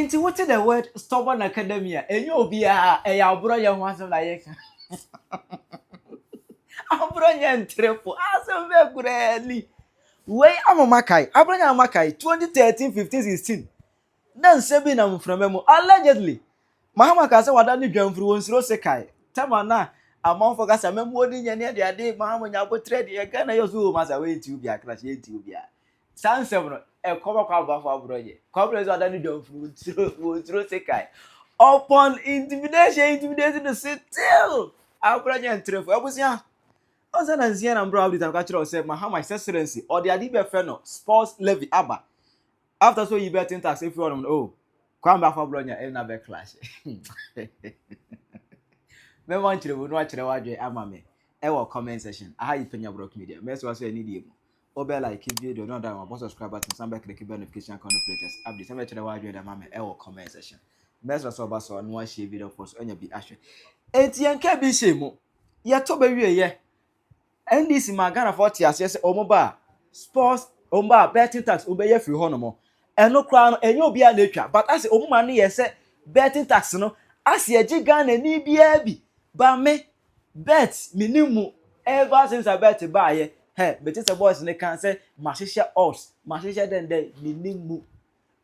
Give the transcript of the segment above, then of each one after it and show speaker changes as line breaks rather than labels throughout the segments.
And what is the word stubborn academia? And you'll be a Abronye once like Abronye and triple. As a very good. Way Amakai, Abronye Amakai, 2013, 15, 16. Then Sebi na mfrememo allegedly. Mahama ka se wadani dwamfuru wonsiro sekai. Tama na amon for kasa memo ni nya ne de ade Mahama nya bo trade ye Ghana yo so masa we ti obi akra she ti obi a. Sansem no e koba kwa ba for Abronye. Kobre so wadani dwamfuru wonsiro sekai. Upon intimidation the still Abronye entrefo. Abusia Oza na nsia na mbra abita ka kire o se Mahama excellency or the ade be fe no Sports Levy aba. After so you betting tax if you want oh come back for Abronye and na be clash. Me want you no akire wadwe ama me e wo comment section aha yi Penyah Brock Media me so so any dey o be like video no that one subscribe button some back click notification icon latest update some akire wadwe da ma me e wo comment section me so ba so no share video post onya bi ahwe etien ka bi shemu ye to ba wie ye NDC magana 40 ase omo ba sports omba betting tax obeye free ho no mo eno kra no enye obi a na etwa but as omuma no ye se betting tax no as ye gi Ghana ni bia bi ba me bet minimum ever since I bet ba ye he betting boys ne kan say mahihia odds mahihia den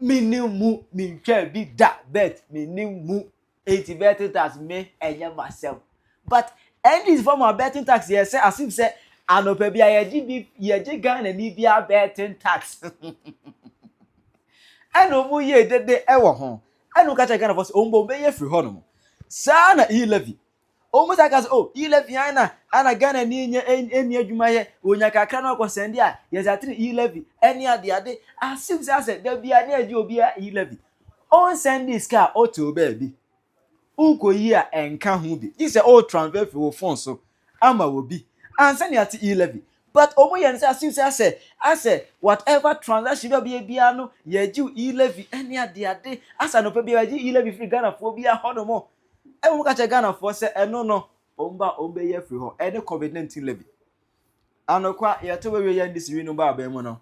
minimum min twa bi da bet minimum 80 betting tax me enye myself but this form of betting tax ye say as if say anope bia ye gi Ghana ni bia betting tax eno mu ye dede ewo ho eno ka che Ghana for ombo be ye free ho no sa na Eeii levy omu sa ka oh Eeii levy ana Ghana ni nye eni adwuma ye onya kakra na ko sende a ye za 3 Eeii levy eni ade as if say da bia na agi obi a Eeii levy on send this car auto baby uko yi a enka ho bi this all transfer for phone so ama wo bi ansa ni ati Eeii levy but omo yen say say whatever transaction be bia no ye gi Eeii levy any ade asa no pe bia gi Eeii levy free Ghana for bia ho no mo e mo ka che Ghana for say eno no ombe ye free ho any COVID-19 levy anokwa ye to we ye ndisi wi no ba ba mu no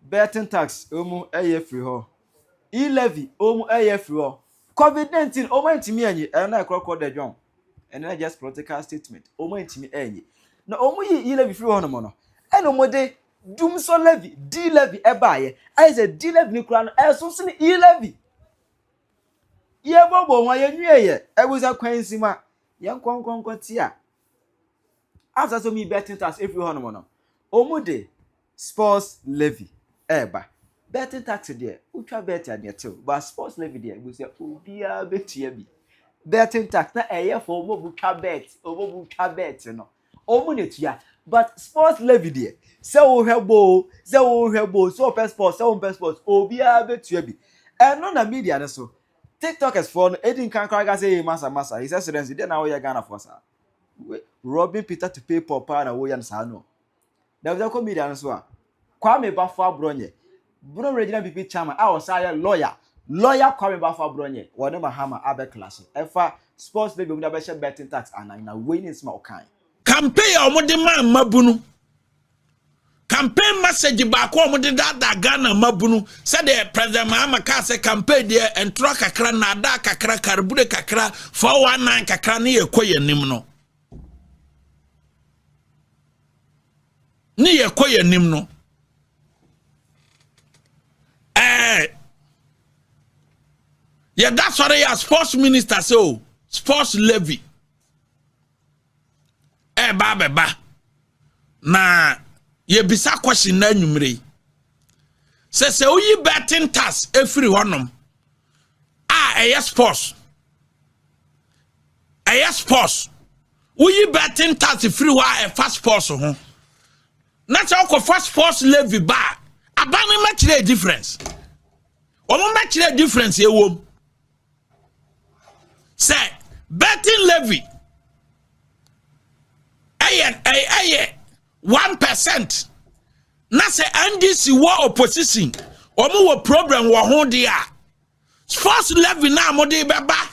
betting tax omu ye free ho Eeii levy omu ye free ho COVID-19 omo ntimi anyi na ekrokro de John and na just political statement omo ntimi anyi na omo yi Eeii levy free ho no mo no eno mo de dumso levy D levy e baaye I say D levy ni kura no eso se ni Eeii levy ye bobo won ye nwieye e buza kwansima ye nkonkonko ti a after so me betting tax every ho no mo no omo de Sports Levy eba betting tax there utwa bet ya ne tew but Sports Levy there go say obia betua bi betting tax na eye for omo butwa bet no omo ne tua but Sports Levy there say wo hwebo so per sports say wo per sports obia betua bi eno na media ne so TikTokers for Edin kan kraga say masa his excellency there na wo ye Ghana for sa robbing Peter to pay Papa na wo yan sa no da we ko media ne so a Kwame Bafo Abronye Bro regional BP chairman I was a lawyer Kwame Bafo Abronye John Mahama abe class efa Sports Levy we be share betting tax and na winning small kind
campaign omode man mabunu campaign message back omode da Ghana mabunu said the President Mahama ka say campaign there entro kakra na da kakra karbure kakra 419 kakra na yekoye nim no ni yekoye nim no yeah, that's what a sports minister so Sports Levy. Ba. Na ye bisa question na numere. Se oyi betting tax every one sports. Sports. Oyi betting tax free wa fast sports ho. Na say ko fast Sports Levy ba. Abani match the difference. Omo match the difference e wo. Say betting levy aye 1%. Na say NDC war opposition omo wo problem wo ho dia. Sports Levy na mo de beba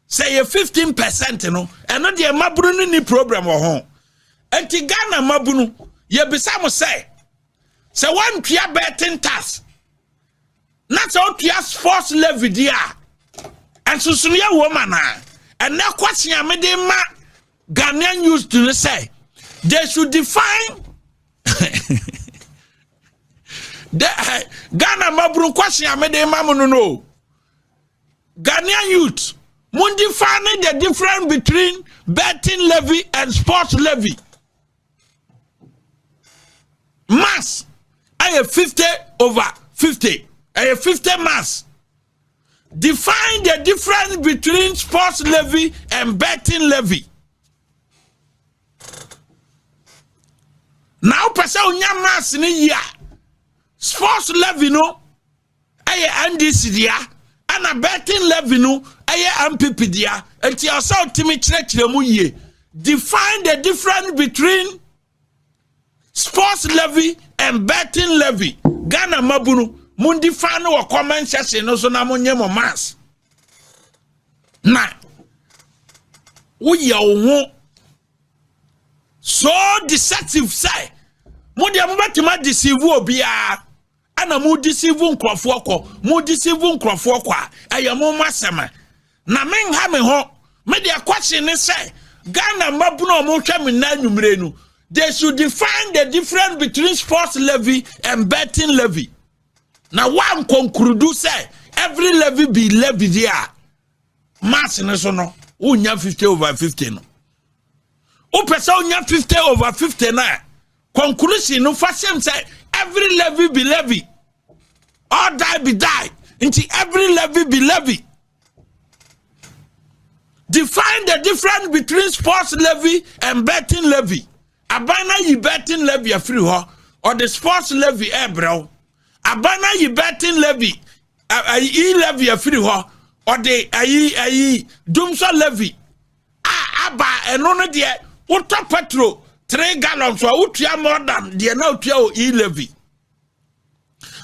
say 15% no eno de mabunu ni problem wo ho. Enti Ghana mabunu ye bisa mo say one tua betting tax Not out to sports levy dia. And so soon ya woman. And now question ya made ma Ghanaian used to say they should define the Ghana mabru question ya made ma no. Ghanaian youth mun define the difference between betting levy and sports levy. Mass I have 50 over 50. I have 50 mass. Define the difference between sports levy and betting levy. Now, person unya mass ni ya sports levy no aye NDC dia and a betting levy no aye MPP dia. Enti asa otimi kire mu ye. Define the difference between sports levy and betting levy. Ghana mabunu mundi fan wa comment section no so na monye mo mass. Na wo ye wo so deceptive say mundi amubatima deceive obia ana mu deceive nkrofo ko mu deceive nkrofo ko ayamo masema na men ha me ho me de question ne say Ghana mabunu mo hwa me na nwumre nu. They should define the difference between sports levy and betting levy. Now one conclude say every levy be levy there. Mass in so no. Unya 50 over 50 no. O pesa unya 50 over 50 na. Conclusion no fashion say every levy be levy. All die be die. Into every levy be levy. Define the difference between sports levy and betting levy. Abana yi betting levy a free ho or the sports levy bro. Abana yi betting levy Eeii levy a free ho or the Eeii dumso levy. Aba eno no de water petrol 3 gallons so utua more than the na utua Eeii levy.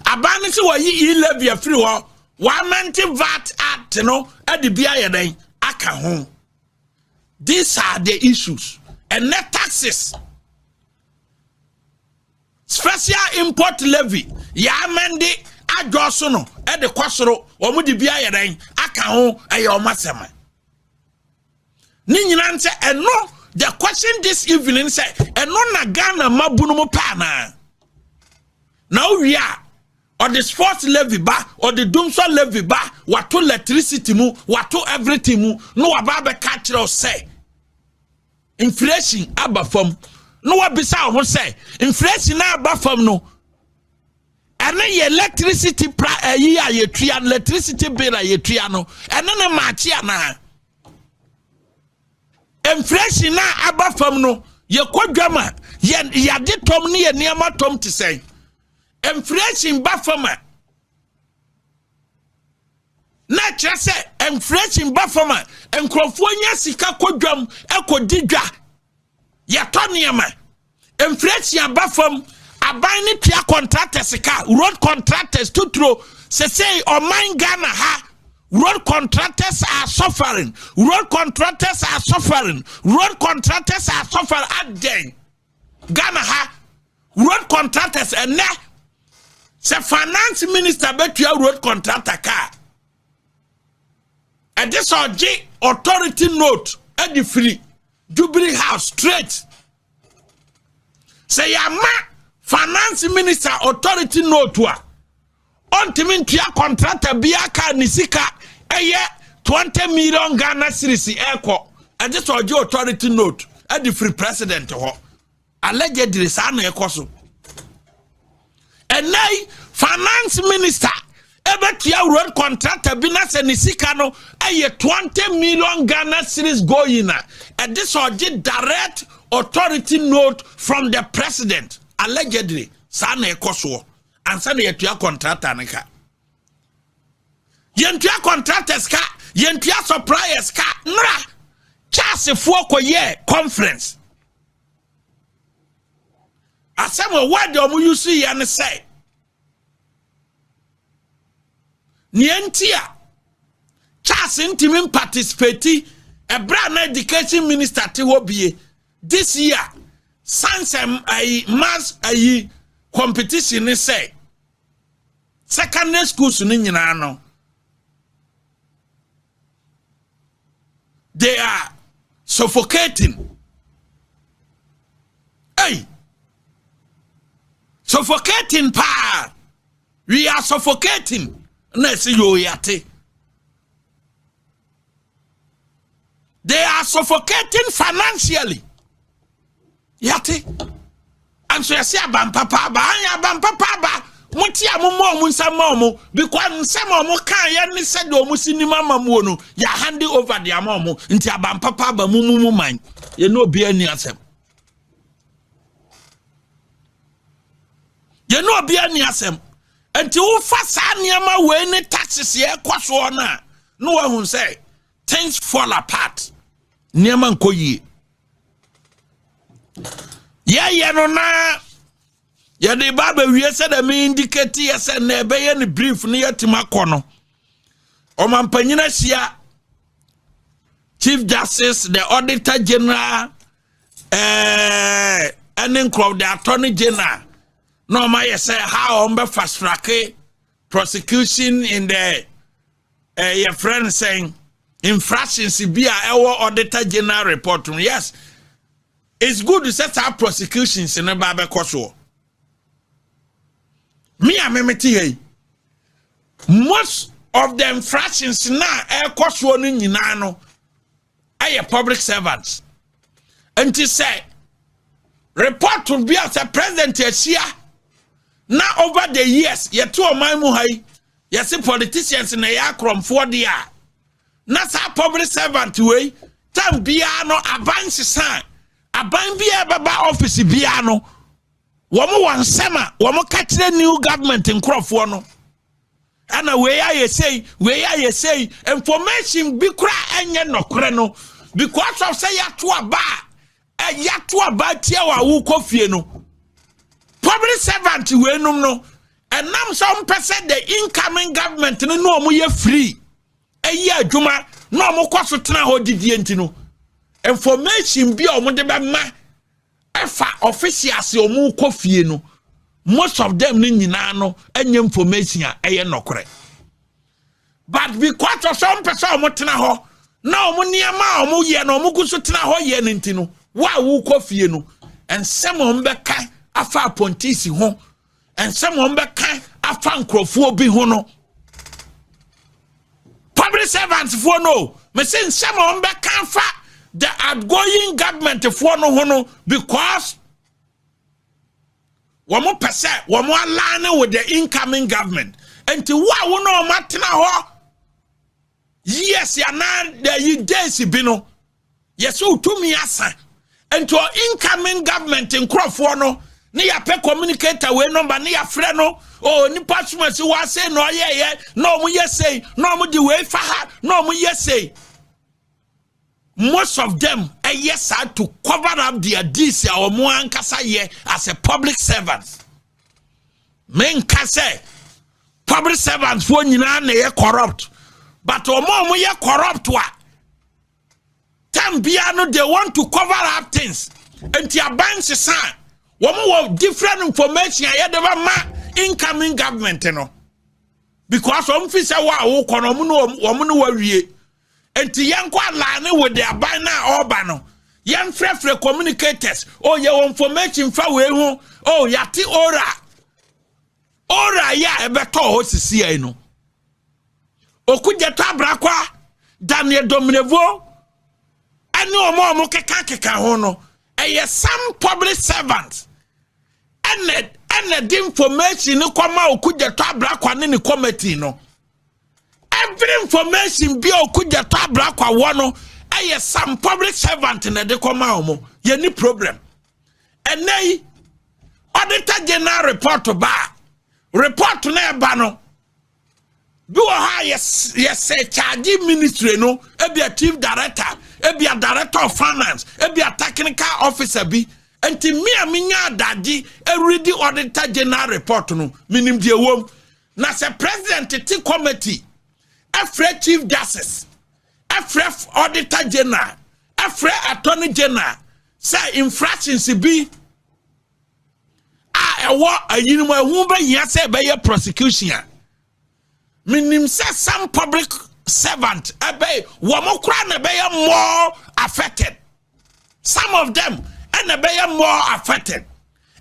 Abana se wa Eeii levy a free ho wa maintain VAT act no e de bia ye den aka ho. These are the issues and net taxes. Special import levy ya mende adwoso no e de kwasoro omo de bia yeden aka ho e o masema ni nyina nse eno the question this evening say eno na Ghana mabunu mo pa na we are or the sports levy ba or the dumso levy ba wato electricity mu wato everything mu no waba be catch us say inflation abafom no wa bisa ho say inflation na abafom no ene ye electricity yi ayetua electricity bill ayetua no ene na machi ana inflation na abafom no ye kwadwama ye de tom ne ye niam tom te say inflation bafoma na kyerese inflation bafoma enkrofo nya sika kwadwam ekodidwa ye toniema inflation bafom aban ne tua contractors ka road contractors tutro say o man Ghana ha road contractors are suffering road contractors are suffering road contractors are suffering at den Ghana ha road contractors and na se finance minister betua road contractor car and this authority note at the free Jubilee House straight say yama finance minister authority note wa ontimin tua contractor biaka nisika eye 20 million Ghana cedis eko and this authority note at the free president ho allegedly sa na ekoso and now finance minister ebetia road contractor bi na se nisika no eye 20 million Ghana cedis going na and this direct authority note from the president allegedly sa na ekoso and sa na yetua contractor nka yentua contractors ka yentua suppliers ka nra chase fo koye conference asemo word omu yusu ya ne say nientia chase ntimi participate e brand education minister te hobie this year sans mass competition ne say secondary schools ni nyina no they are suffocating. Hey, suffocating pa. We are suffocating. Nesi yo yate. They are suffocating financially. Yate. And so you say papa ba. Muti amumo munsamomo because nsamomo kan ya ni said o musinima mamu no ya hand over the amomo nti papa ba mumu man ye no be ani asem. Ye no be ani asem. Nti wo fa sa niama we ni taxes ye kwaso na no wahun say things fall apart. Niama nkoyi. Ye no na ya de baba wie se da me indicate ye se na ebe ye ni brief ni yatima kono. O mampanyina sia Chief Justice, the Auditor General, and crowd the Attorney General. No ma ye say how on be fast track prosecution in the your friend saying infractions be our Auditor General report. Yes, it's good to set up prosecutions in a Baba Koso. Me a memeti most of the infractions now air Koso ni nyina are public servants. And to say report will be as a president here. Now over the years, ye two of my muhai, ye see politicians in a yakrom for the year. That's our public servant way. Tam biano advance sign. Aban bia baba office biano. Womo wan sema, womo catch the new government in Crawford no. And where you say, information be cry and no creno. Because of say ya to a tia wa wu kofie no. Public servant we no and now some person the incoming government no mo ye free ye adwuma no mo kwaso tena ho didie ntino information bi o mo de be ma efa officials o mo kofie no most of them ni nyina no anya information a eye nokore but because of some person o mo tena ho na o mo niama o mo ye no mo kuso tena ho ye ntino wa wu kofie no and some o mbeka afa pontisi ho and someone be kan afa nkrofo bi ho no public servants for no me say someone be kan fa the outgoing government for no ho no because womo pese womo align with the incoming government and to wa wo no matena ho yes ya na the days bi no yes utumi asa and to incoming government in nkrofo no ni ya pe communicator we number ni ya frɛ no oh ni pasuma si wa say no ye no mu ye say no mu di we fa ha no mu ye say most of them yes are to cover up their deeds or mo ankasa ye as a public servant men ka say public servants for nyina na ye corrupt but o mo ye corrupt wa tam bia no they want to cover up things and your banks sign womo different information I had ever ma incoming government no because some officer wa wo kono mo no wawie enti yanko align with their banner oba no yan frefre communicators oh your information fa we hu oh yati ora ya ebeto ho sisi ai no okuje to abrakwa Daniel Dominevo ani omo keka ho no some public servants and the information no come out could get tabla in the committee no every information be o could get tabla one some public servant in the come out ye ni problem and they Auditor General report to na ba no do ha yes say charge ministry no e be a chief director e be a director of finance e be a technical officer bi enti me nya dadi e read the Auditor General report no minim die wom na se president ti committee e chief justice e Auditor General e attorney general say infractions bi a ewo ayinum ehun ba hia say be prosecution Minim say some public servant ebe womokra na be more affected. Some of them and be more affected.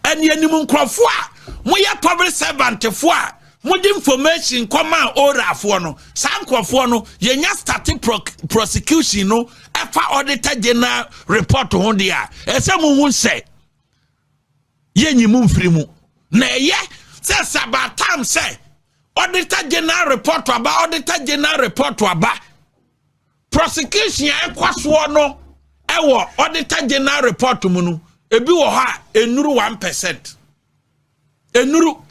And yenim nkrofo a moye public servant fo a mode information come out ora fo no san nkrofo no yenya starting prosecution no efa auditor general report ho dia ese mu hu se yenyim mfiri mu na ye se sabatam se auditor general report aba prosecution ekwaso no ewo auditor general report mu no ebi wo ha enuru 1%. Enuru.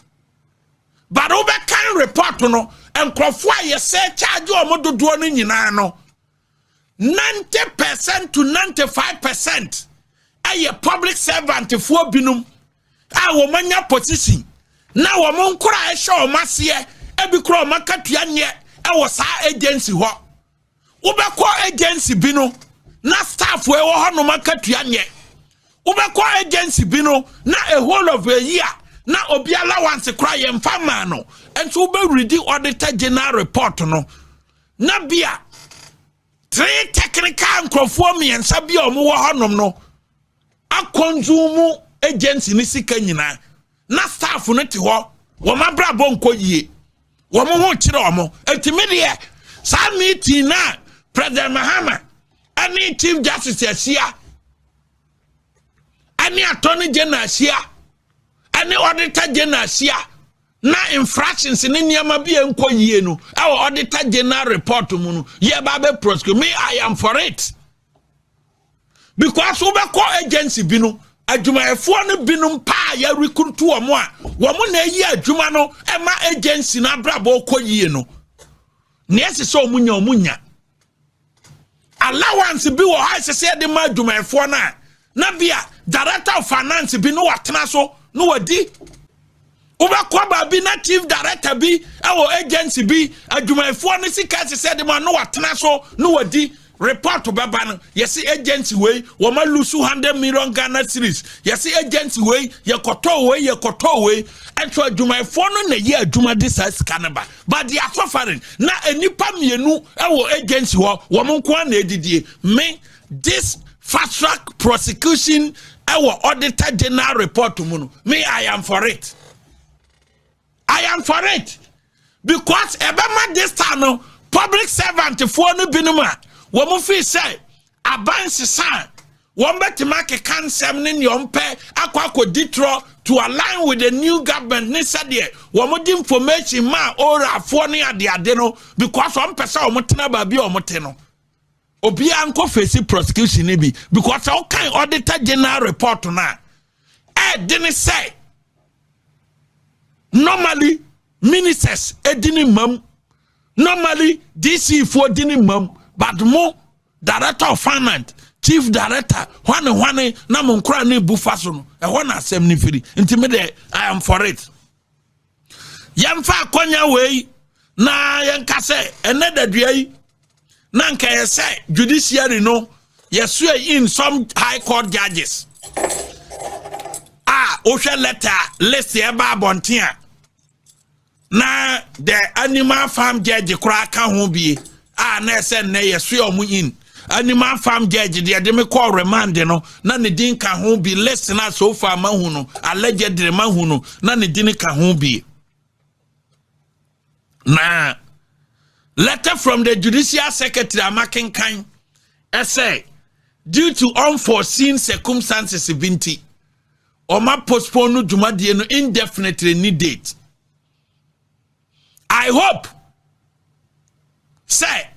But over kan report no enkrofo a ye say charge omododo no nyina no 90% to 95% aye public servant fo binum a wo manya position na wo mon kura e hye o mase ebi kura o makatua nye e wo sa agency ho wo be ko agency bi no na staff we wo ho no makatua nye ubekwa agency bino na a whole of a year na obi allowance cry mfama no enso ube ready auditor general report no na bia 3 technical nkrofo miensa bia omo wo honom no akonzumu agency ni sika nyina na staff no te ho wo mabra bonko yie wo mo ho kire omo etimede sa meeting na President Mahama ani Chief Justice Asia ani attorney general sia ani auditor general sia na infractions ni niam bi enko yie no our auditor general report mu no ye ba be prosecute me I am for it because we call agency bi no adwumayefo no binum pa ya recruit omo a wo mo na yi adwuma no e ma agency na brabo ko yie no ne ese so omunya allowance bi wo ha se se de ma adwumayefo na bia director of finance bi no watena so no wadi ubekwa ba bi na chief director bi awo agency bi adwumayefo no sika se said man no watena so no wadi report to baba no yes agency way wo ma lose 100 million Ghana cedis yes agency way ye koto way and so adwumayefo no na ye adwuma this scanaba but they are suffering na enipa mienu awo agency wo mo nko na edidie me this fast track prosecution our auditor general report to Munu. Me, I am for it. I am for it. Because ebema this time public servant for no binuma. Woman fee say abansi san. Wombe make cansem nin yompe aqua ditro to align with the new government. Nisadie woman information ma ora for ni adeno because one person omotena babi omoteno. Obi anko face prosecution ni bi because all kind auditor general report na didn't say normally ministers didn't mam normally DC for didn't mam but more director of finance chief director one na mo nkra na bufa so no e ho na asem ni firi ntimede I am for it yemfa akonya we na yenkase enedadua yi Nanka say judiciary no yes in some high court judges osha letter list eba bontia na the animal farm judge kura ka ho bie na say na yes omu in animal farm judge de me call remand no na ne din ka ho bi list na so far mahu no allegedly mahu no na ne din ka ho bie na letter from the judicial secretary Amakin Kine say due to unforeseen circumstances binti Oma postpone no dwumadie no indefinitely need date. I hope say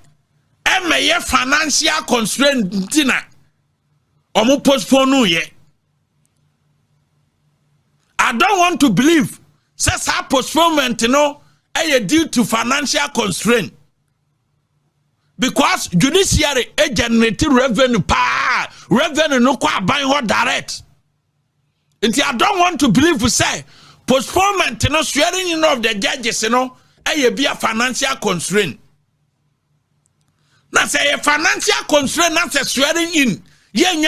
emeye financial constraint tina omo postpone no ye. I don't want to believe says our postponement no due to financial constraint. Because judiciary generated revenue revenue no kwa buying her direct. And I don't want to believe we say postponement no swearing in of the judges be a financial constraint. Now say a financial constraint not a swearing in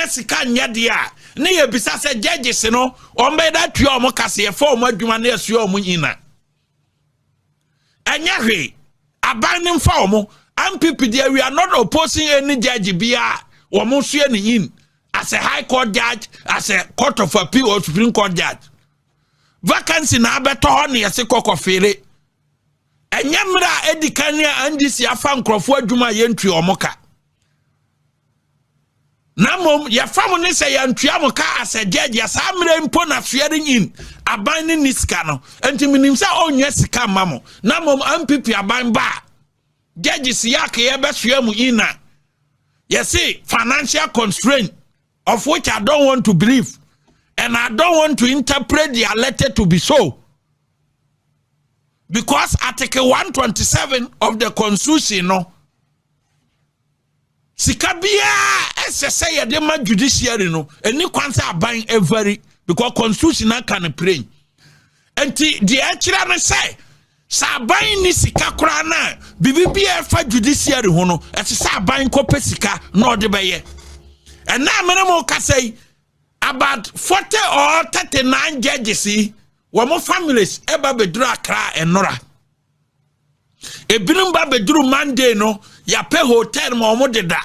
sika nya dia na ye bisa say judges ombe that twa omo kase e for omo adwuma na esu omo ina anya hwe abaning fa omo MPP there we are not opposing any judge bia omo so in as a high court judge, as a court of appeal or supreme court judge. Vacancy na abeto ho ne yese kokofere. Enyamra edikania andi si afa nkrofo adwuma yentu omoka. Namom ya famu ne se yantua moka as a judge ya samre mpo na fearing in aban ni sika no. Enti minim se onye sika mamo. Namom MPP aban ba. Judges yake yebesua mu ina. You see, financial constraint, of which I don't want to believe, and I don't want to interpret their letter to be so. Because Article 127 of the Constitution, no, Sikabia, SSA, the judiciary, no, and you can't say buying every because Constitution can pray. And the actually say, Sabain ni sika krana bibia fa judiciary ho no ese sabain kope sika no de beye and na menemo ka say about 40 or 39 judges wo mo families eba beduru akra enora ebinum ba beduru Monday no ya pay hotel mo mo deda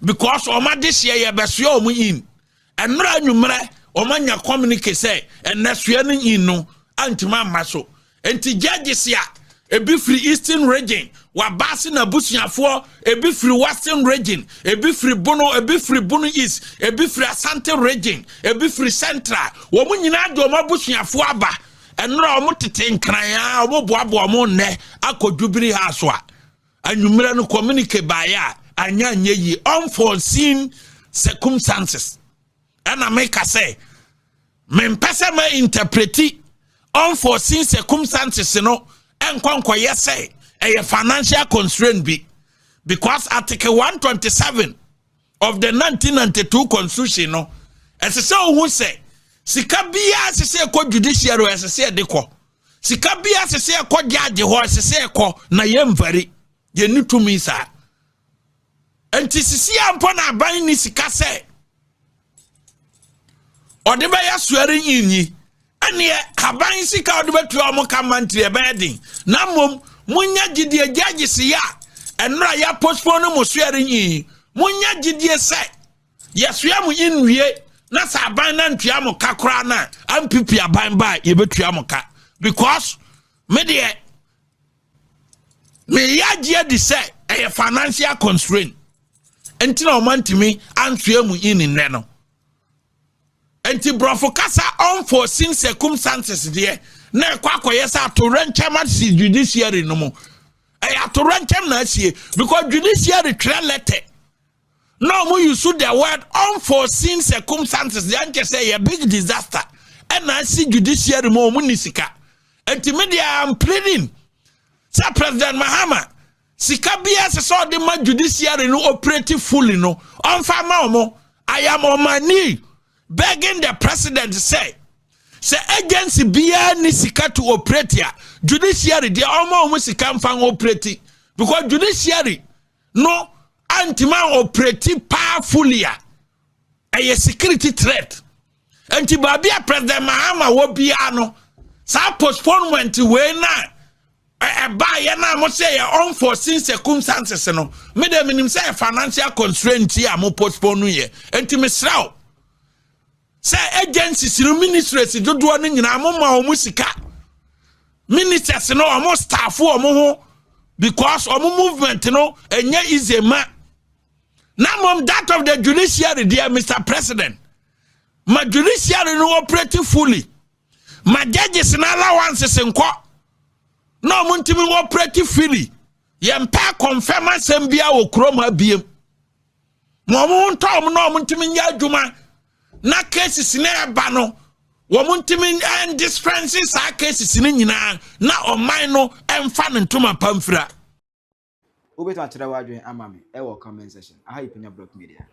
because o ma this year ya beso o mo in enora nwumre o ma nya communicate say enasua no in no antima maso enti judges ya ebi free eastern region wa basi na busuafo ebi free western region ebi free bono east ebi free asante region ebi free central wo mu nyina de o ma busuafo aba enro o mu tete nkran ya o mu boabo o mu ne akodubiri ha so a anwumira no communicate ba ya anya yi unforeseen circumstances and make us say me mpese ma interpreti unforeseen circumstances no enkonko yese a financial constraint be because Article 127 of the 1992 Constitution no esese who say sika bia esese ko judiciary esese de ko sika bia esese ko judge ho esese ko na yemvari ye ni tumi sa enti sisi ampo na ban ni sika se ode ba ya suare yinyi ane haban sika ode betu omo kamantri e bedin na mom munya gidie judge se ya enra ya postpone mo suare yinyi munya gidie se ya sua mu inwie na sa ban na ntua mo kakra na ampipi aban ba ye betu amoka because me ya gie di se a financial constraint enti na o mantimi antua mu in ne no enti brofo kasa unforeseen circumstances there na kwakoye sa to renchama judiciary no mo to renchem na asie because judiciary try letter no mo use the word unforeseen circumstances they can say a big disaster and I see judiciary mo munisika enti media am pleading say President Mahama sika bia se so de ma judiciary no operate fully no on fama omo I am on my knee begging the president say agency bia ni sika to operate ya judiciary dey omo sika mfan operate because judiciary no anti-man operate powerfully a security threat anti babia President Mahama wo bia no sa postponement we na ba ya na mo say unforeseen circumstances no me dem nim say financial constraint ya mo postpone ye anti misraw say agencies no ministries dodo no nyina mo ma o musika ministers no o mo staff o mo ho because o mo movement no enye easy ma na mom that of the judiciary dear Mr. President my judiciary no operate fully my judges na allowances nko no muntimi operate fully yempa confirm asembia wo krom ha biem mo ntom no muntimi nya adwuma na cases na eba no wo muntimi and dispenses a cases ni nyina na oman no emfa ne ntoma pamfra
Ubeto achira wadwen amami e wo comment section aha Penyah Media